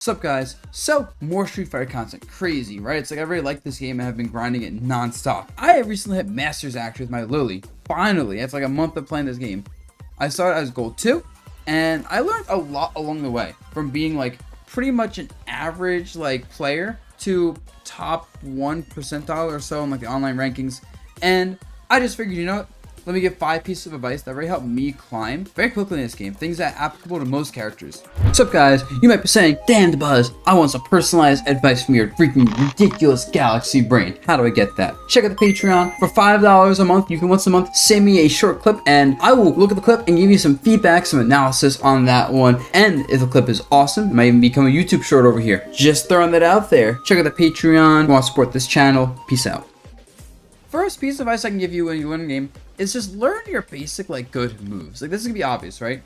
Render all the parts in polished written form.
What's up, guys? So, more Street Fighter content. Crazy, right? It's like I really like this game and have been grinding it non-stop. I recently hit Masters actually with my Lily. Finally, it's like a month of playing this game. I started as Gold 2, and I learned a lot along the way. From being like pretty much an average like player to top 1 percentile or so in like the online rankings. And I just figured, you know what? Let me give 5 pieces of advice that really helped me climb very quickly in this game. Things that are applicable to most characters. What's up, guys? You might be saying, damn, Dabuz, I want some personalized advice from your freaking ridiculous galaxy brain. How do I get that? Check out the Patreon. For $5 a month, you can once a month send me a short clip and I will look at the clip and give you some feedback, some analysis on that one. And if the clip is awesome, it might even become a YouTube short over here. Just throwing that out there. Check out the Patreon. If you want to support this channel, peace out. First piece of advice I can give you when you learn a game is just learn your basic like good moves. Like this is gonna be obvious, right?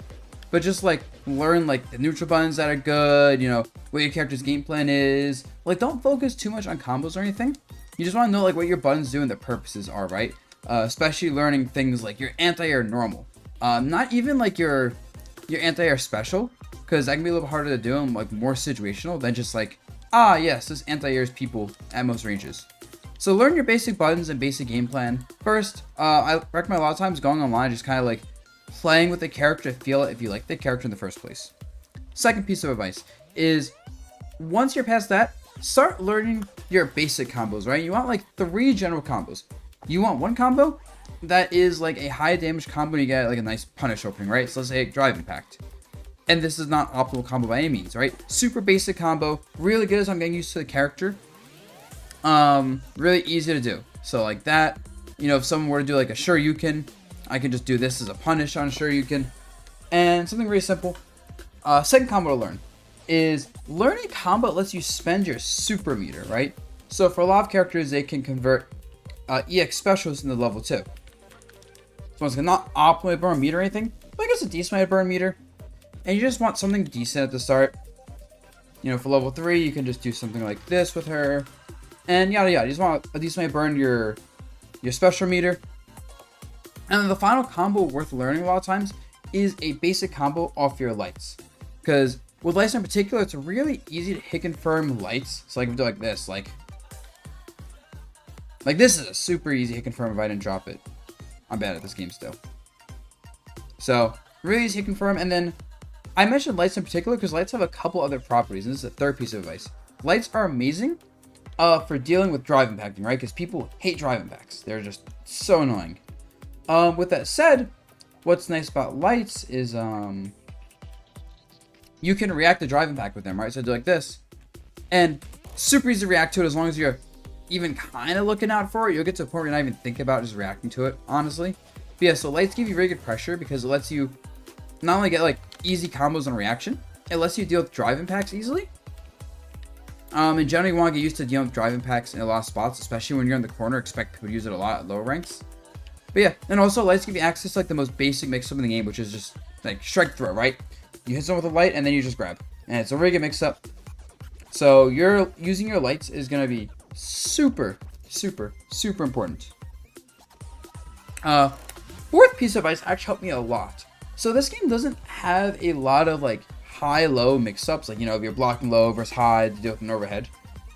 But just like learn like the neutral buttons that are good, you know, what your character's game plan is. Like don't focus too much on combos or anything. You just want to know like what your buttons do and their purposes are, right? Especially learning things like your anti-air normal. Not even like your anti-air special, because that can be a little harder to do and like more situational than just like, ah yes, this anti-air is people at most ranges. So learn your basic buttons and basic game plan. First, I recommend a lot of times going online, just kind of like playing with the character to feel it if you like the character in the first place. Second piece of advice is once you're past that, start learning your basic combos, right? You want like 3 general combos. You want one combo that is like a high damage combo and you get like a nice punish opening, right? So let's say Drive Impact. And this is not optimal combo by any means, right? Super basic combo, really good as I'm getting used to the character. Really easy to do. So like that, you know, if someone were to do like a Shoryuken, I can just do this as a punish on Shoryuken. And something really simple. Second combo to learn is learning combo lets you spend your super meter, right? So for a lot of characters, they can convert EX specials into level 2. So it's not optimally burn meter or anything, but I guess a decent way to burn meter. And you just want something decent at the start. You know, for level 3, you can just do something like this with her. And yada yada. You just want a decent way to burn your special meter. And then the final combo worth learning a lot of times is a basic combo off your lights. Because with lights in particular, it's really easy to hit confirm lights. So like if you do like this, like this is a super easy hit confirm if I didn't drop it. I'm bad at this game still. So really easy hit confirm. And then I mentioned lights in particular because lights have a couple other properties. And this is the third piece of advice. Lights are amazing for dealing with drive impacting, right? Because people hate drive impacts. They're just so annoying. With that said, what's nice about lights is you can react to drive impact with them, right? So do like this, and super easy to react to it as long as you're even kind of looking out for it. You'll get to a point where you're not even thinking about just reacting to it, honestly. But yeah, so lights give you really good pressure because it lets you not only get like easy combos on reaction, it lets you deal with drive impacts easily. In general, you want to get used to dealing with drive impacts in a lot of spots, especially when you're in the corner. Expect people to use it a lot at lower ranks. But yeah, and also lights give you access to like the most basic mix-up in the game, which is just like strike throw, right? You hit someone with a light and then you just grab. And it's a really good mix-up. So you're using your lights is going to be super, super, super important. Fourth piece of advice actually helped me a lot. So this game doesn't have a lot of like high-low mix-ups, like, you know, if you're blocking low versus high to deal with an overhead.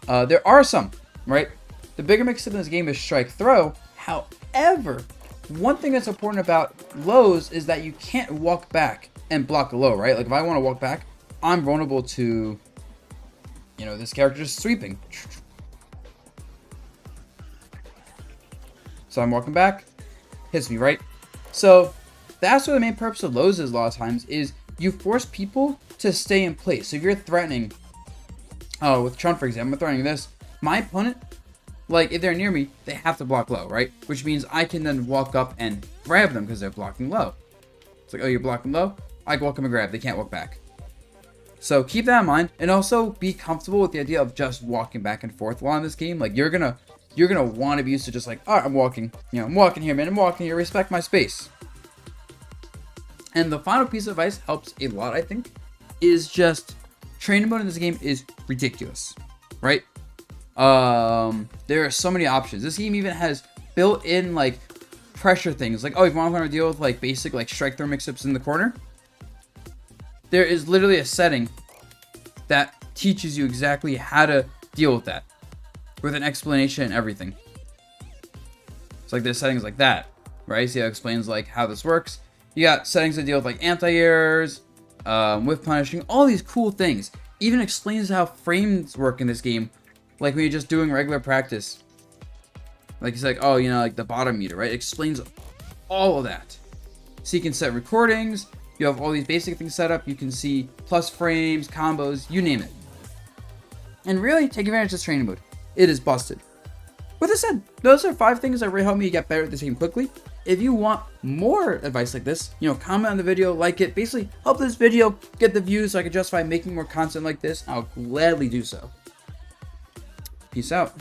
There are some, right? The bigger mix-up in this game is strike throw. However, one thing that's important about lows is that you can't walk back and block a low, right? Like if I want to walk back, I'm vulnerable to, you know, this character just sweeping. So I'm walking back, hits me, right? So that's what the main purpose of lows is a lot of times, is you force people to stay in place. So if you're threatening, with Chun, for example, I'm threatening this, my opponent, like if they're near me, they have to block low, right? Which means I can then walk up and grab them because they're blocking low. It's like, oh, you're blocking low? I can walk up and grab. They can't walk back. So keep that in mind, and also be comfortable with the idea of just walking back and forth while in this game. Like you're gonna want to be used to just like, all right, I'm walking. You know, I'm walking here, man. I'm walking here. Respect my space. And the final piece of advice helps a lot, I think, is just training mode in this game is ridiculous, right? There are so many options. This game even has built-in like pressure things. Like, oh, if you want to learn to deal with like basic like strike throw mix-ups in the corner, there is literally a setting that teaches you exactly how to deal with that, with an explanation and everything. It's like there's settings like that, right? See how it explains like how this works. You got settings to deal with like anti-airs, with punishing, all these cool things. Even explains how frames work in this game, like when you're just doing regular practice. Like it's like, oh, you know, like the bottom meter, right? It explains all of that. So you can set recordings. You have all these basic things set up. You can see plus frames, combos, you name it. And really take advantage of this training mode. It is busted. With that said, those are 5 things that really help me get better at this game quickly. If you want more advice like this, you know, comment on the video, like it, basically help this video get the views so I can justify making more content like this. I'll gladly do so. Peace out.